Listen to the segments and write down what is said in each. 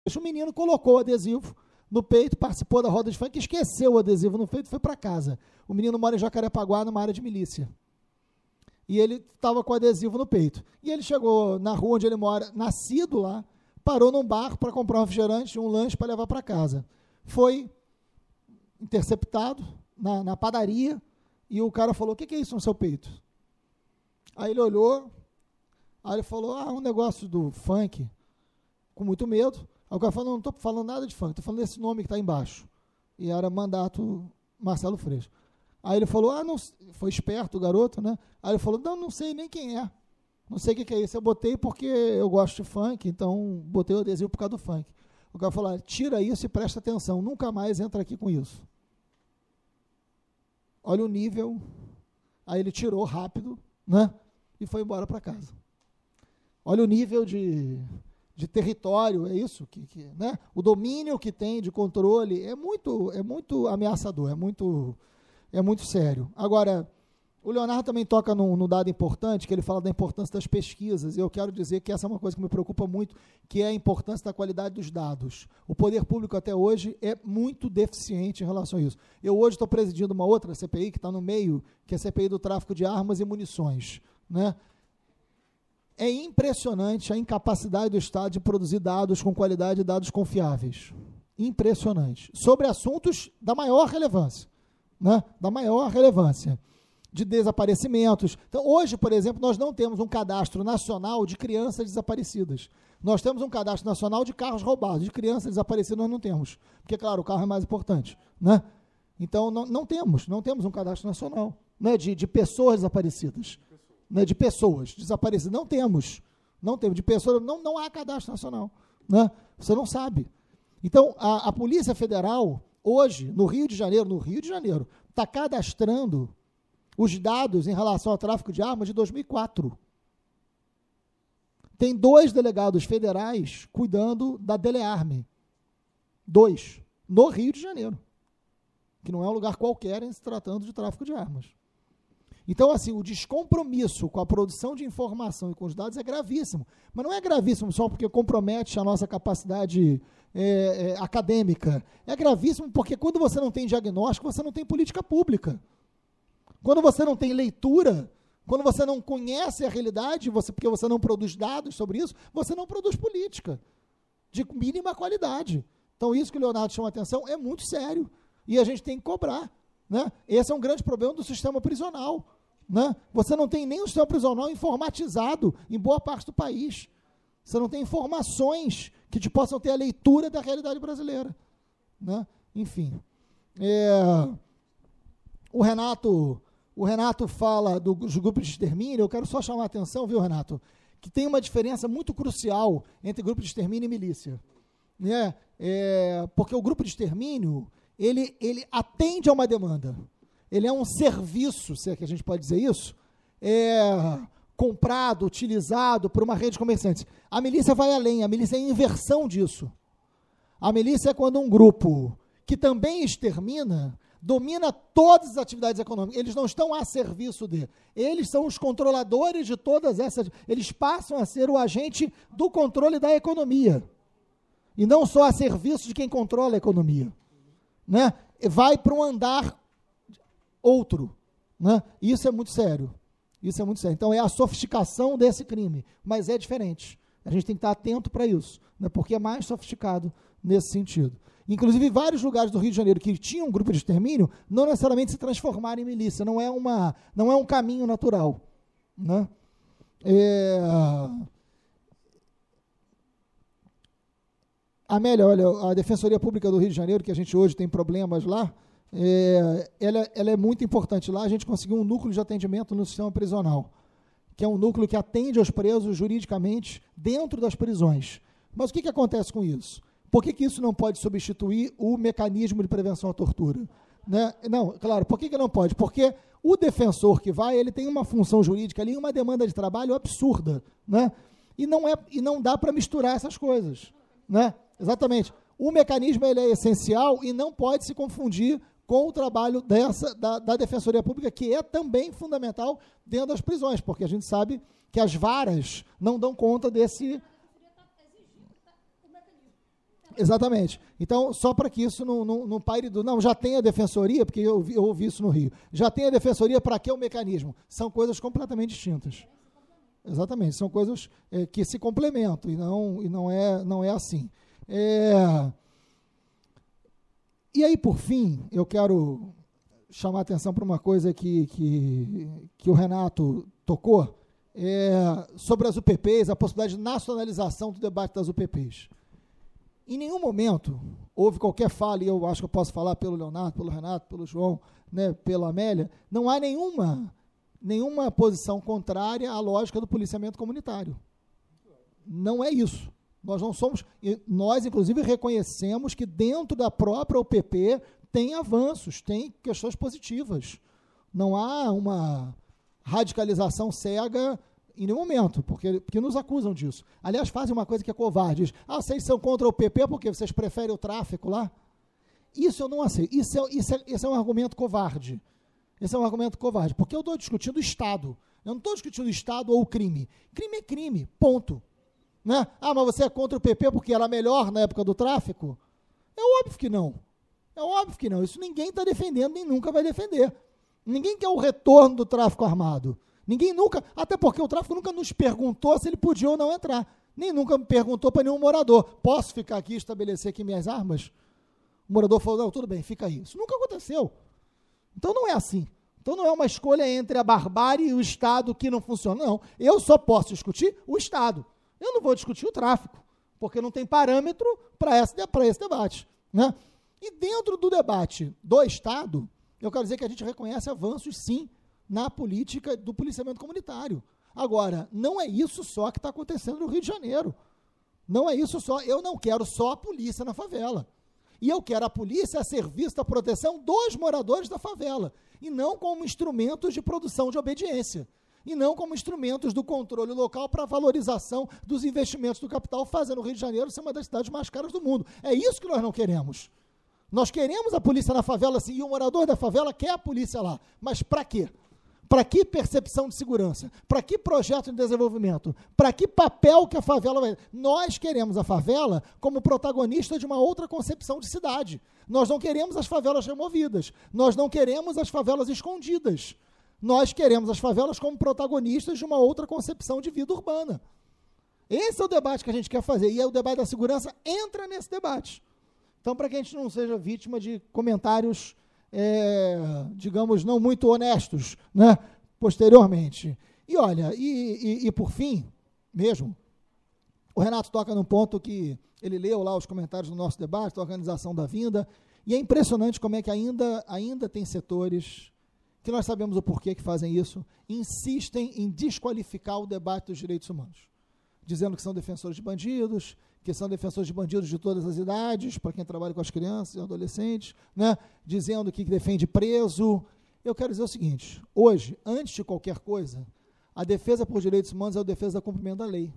O menino colocou o adesivo no peito, participou da roda de funk, esqueceu o adesivo no peito e foi para casa. O menino mora em Jacarepaguá, numa área de milícia. E ele estava com o adesivo no peito. E ele chegou na rua onde ele mora, nascido lá, parou num bar para comprar um refrigerante, um lanche para levar para casa. Foi interceptado na padaria e o cara falou: o que é isso no seu peito? Aí ele olhou, aí ele falou: um negócio do funk, com muito medo. Aí o cara falou: não estou falando nada de funk, estou falando desse nome que está embaixo. E era mandato Marcelo Freixo. Aí ele falou: não, foi esperto o garoto, né? Aí ele falou: não sei nem quem é. Não sei o que é isso. Eu botei porque eu gosto de funk, então botei o adesivo por causa do funk. O cara falou: tira isso e presta atenção, nunca mais entra aqui com isso. Olha o nível. Aí ele tirou rápido, né? E foi embora para casa. Olha o nível de território, é isso? Né? O domínio que tem de controle é muito ameaçador, é muito sério. Agora, o Leonardo também toca num dado importante, que ele fala da importância das pesquisas, e eu quero dizer que essa é uma coisa que me preocupa muito, que é a importância da qualidade dos dados. O poder público até hoje é muito deficiente em relação a isso. Eu hoje estou presidindo uma outra CPI, que está no meio, que é a CPI do tráfico de armas e munições, né? É impressionante a incapacidade do Estado de produzir dados com qualidade e dados confiáveis. Impressionante. Sobre assuntos da maior relevância, né? Da maior relevância. De desaparecimentos. Então, hoje, por exemplo, nós não temos um cadastro nacional de crianças desaparecidas. Nós temos um cadastro nacional de carros roubados. De crianças desaparecidas nós não temos. Porque, claro, o carro é mais importante, né? Então, não temos um cadastro nacional, né, de pessoas desaparecidas. Né, de pessoas desaparecidas. Não temos. De pessoas, não há cadastro nacional. Né? Você não sabe. Então, a Polícia Federal, hoje, no Rio de Janeiro, está cadastrando os dados em relação ao tráfico de armas de 2004. Tem 2 delegados federais cuidando da Delearme. 2. No Rio de Janeiro. Que não é um lugar qualquer em se tratando de tráfico de armas. Então, assim, o descompromisso com a produção de informação e com os dados é gravíssimo. Mas não é gravíssimo só porque compromete a nossa capacidade acadêmica. É gravíssimo porque quando você não tem diagnóstico, você não tem política pública. Quando você não tem leitura, quando você não conhece a realidade, porque você não produz dados sobre isso, você não produz política de mínima qualidade. Então, isso que o Leonardo chama a atenção é muito sério. E a gente tem que cobrar. Né? Esse é um grande problema do sistema prisional. Né? Você não tem nem o sistema prisional informatizado em boa parte do país. Você não tem informações que te possam ter a leitura da realidade brasileira. Né? Enfim. O Renato fala dos grupos de extermínio. Eu quero só chamar a atenção, viu, Renato, que tem uma diferença muito crucial entre grupo de extermínio e milícia. Né? Porque o grupo de extermínio ele atende a uma demanda. Ele é um serviço, se é que a gente pode dizer isso, comprado, utilizado por uma rede de comerciantes. A milícia vai além, a milícia é a inversão disso. A milícia é quando um grupo que também extermina, domina todas as atividades econômicas. Eles não estão a serviço de. Eles são os controladores de todas essas. Eles passam a ser o agente do controle da economia. E não só a serviço de quem controla a economia. Né? Vai para um andar outro. Né? Isso é muito sério. Então, é a sofisticação desse crime, mas é diferente. A gente tem que estar atento para isso, né? Porque é mais sofisticado nesse sentido. Inclusive, vários lugares do Rio de Janeiro que tinham um grupo de extermínio não necessariamente se transformaram em milícia, não é um caminho natural. Né? Amélia, olha, a Defensoria Pública do Rio de Janeiro, que a gente hoje tem problemas lá, ela é muito importante. Lá a gente conseguiu um núcleo de atendimento no sistema prisional, que é um núcleo que atende aos presos juridicamente dentro das prisões. Mas o que acontece com isso? Por que isso não pode substituir o mecanismo de prevenção à tortura? Né? Não, claro, por que não pode? Porque o defensor que vai, ele tem uma função jurídica ali, uma demanda de trabalho absurda. Né? E não dá para misturar essas coisas. Né? Exatamente. O mecanismo ele é essencial e não pode se confundir com o trabalho da Defensoria Pública, que é também fundamental dentro das prisões, porque a gente sabe que as varas não dão conta desse... Exatamente. Então, só para que isso não paire do... Não, já tem a defensoria, porque eu ouvi isso no Rio. Já tem a defensoria, para que o mecanismo? São coisas completamente distintas. Exatamente, são coisas que se complementam, e não é assim. E aí, por fim, eu quero chamar a atenção para uma coisa que o Renato tocou, sobre as UPPs, a possibilidade de nacionalização do debate das UPPs. Em nenhum momento houve qualquer fala, e eu acho que eu posso falar pelo Leonardo, pelo Renato, pelo João, né, pela Amélia, não há nenhuma posição contrária à lógica do policiamento comunitário. Não é isso. Nós não somos... Nós, inclusive, reconhecemos que dentro da própria UPP tem avanços, tem questões positivas. Não há uma radicalização cega em nenhum momento, porque nos acusam disso. Aliás, fazem uma coisa que é covarde. Diz, vocês são contra o PP porque vocês preferem o tráfico lá? Isso eu não aceito. Isso é um argumento covarde. Esse é um argumento covarde, porque eu estou discutindo o Estado. Eu não estou discutindo o Estado ou o crime. Crime é crime, ponto. Né? Mas você é contra o PP porque era melhor na época do tráfico? É óbvio que não. É óbvio que não. Isso ninguém está defendendo, nem nunca vai defender. Ninguém quer o retorno do tráfico armado. Ninguém nunca, até porque o tráfico nunca nos perguntou se ele podia ou não entrar. Nem nunca me perguntou para nenhum morador. Posso ficar aqui e estabelecer aqui minhas armas? O morador falou, não, tudo bem, fica aí. Isso nunca aconteceu. Então não é assim. Então não é uma escolha entre a barbárie e o Estado que não funciona. Não. Eu só posso discutir o Estado. Eu não vou discutir o tráfico, porque não tem parâmetro para esse debate. Né? E dentro do debate do Estado, eu quero dizer que a gente reconhece avanços, sim, na política do policiamento comunitário. Agora, não é isso só que está acontecendo no Rio de Janeiro. Não é isso só. Eu não quero só a polícia na favela. E eu quero a polícia a serviço da proteção dos moradores da favela, e não como instrumentos de produção de obediência, e não como instrumentos do controle local para a valorização dos investimentos do capital, fazendo o Rio de Janeiro ser uma das cidades mais caras do mundo. É isso que nós não queremos. Nós queremos a polícia na favela, sim, e o morador da favela quer a polícia lá. Mas para quê? Para que percepção de segurança? Para que projeto de desenvolvimento? Para que papel que a favela vai... Nós queremos a favela como protagonista de uma outra concepção de cidade. Nós não queremos as favelas removidas. Nós não queremos as favelas escondidas. Nós queremos as favelas como protagonistas de uma outra concepção de vida urbana. Esse é o debate que a gente quer fazer. E aí o debate da segurança entra nesse debate. Então, para que a gente não seja vítima de comentários... digamos, não muito honestos, né, posteriormente. E olha, e por fim, mesmo, o Renato toca num ponto que ele leu lá os comentários do nosso debate, da organização da vinda, e é impressionante como é que ainda tem setores, que nós sabemos o porquê que fazem isso, insistem em desqualificar o debate dos direitos humanos, dizendo que são defensores de bandidos, que são defensores de bandidos de todas as idades, para quem trabalha com as crianças e adolescentes, né? Dizendo que defende preso. Eu quero dizer o seguinte, hoje, antes de qualquer coisa, a defesa por direitos humanos é a defesa do cumprimento da lei.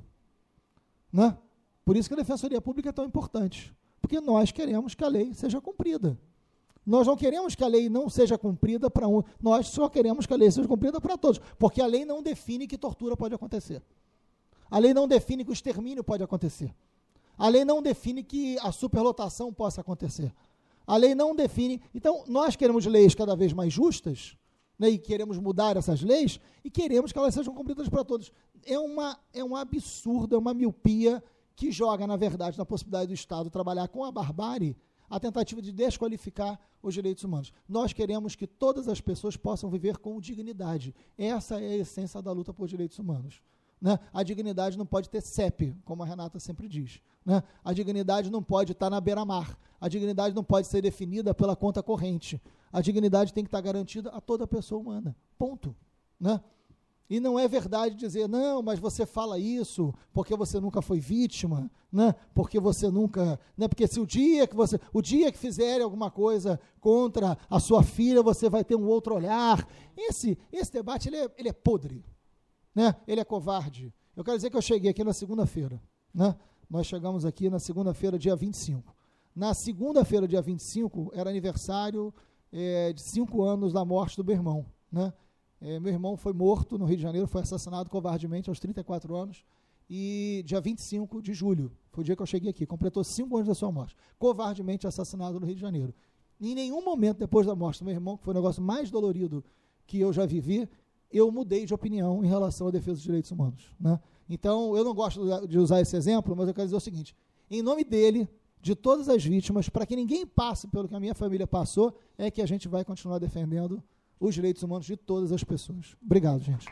Né? Por isso que a Defensoria Pública é tão importante, porque nós queremos que a lei seja cumprida. Nós não queremos que a lei não seja cumprida para um, nós só queremos que a lei seja cumprida para todos, porque a lei não define que tortura pode acontecer. A lei não define que o extermínio pode acontecer. A lei não define que a superlotação possa acontecer. A lei não define... Então, nós queremos leis cada vez mais justas, né, e queremos mudar essas leis, e queremos que elas sejam cumpridas para todos. É um absurdo, é uma miopia que joga, na verdade, na possibilidade do Estado trabalhar com a barbárie a tentativa de desqualificar os direitos humanos. Nós queremos que todas as pessoas possam viver com dignidade. Essa é a essência da luta por direitos humanos. Né? A dignidade não pode ter CEP, como a Renata sempre diz. Né? A dignidade não pode estar na beira-mar. A dignidade não pode ser definida pela conta corrente. A dignidade tem que estar garantida a toda pessoa humana. Ponto. Né? E não é verdade dizer, não, mas você fala isso porque você nunca foi vítima, né? Porque você nunca... Né? Porque se o dia que fizerem alguma coisa contra a sua filha, você vai ter um outro olhar. Esse debate ele é podre. Né? Ele é covarde. Eu quero dizer que eu cheguei aqui na segunda-feira. Né? Nós chegamos aqui na segunda-feira, dia 25. Na segunda-feira, dia 25, era aniversário de 5 anos da morte do meu irmão. Né? Meu irmão foi morto no Rio de Janeiro, foi assassinado covardemente aos 34 anos. e dia 25 de julho, foi o dia que eu cheguei aqui, completou 5 anos da sua morte, covardemente assassinado no Rio de Janeiro. Em nenhum momento depois da morte do meu irmão, que foi o negócio mais dolorido que eu já vivi, eu mudei de opinião em relação à defesa dos direitos humanos, né? Então, eu não gosto de usar esse exemplo, mas eu quero dizer o seguinte, em nome dele, de todas as vítimas, para que ninguém passe pelo que a minha família passou, é que a gente vai continuar defendendo os direitos humanos de todas as pessoas. Obrigado, gente.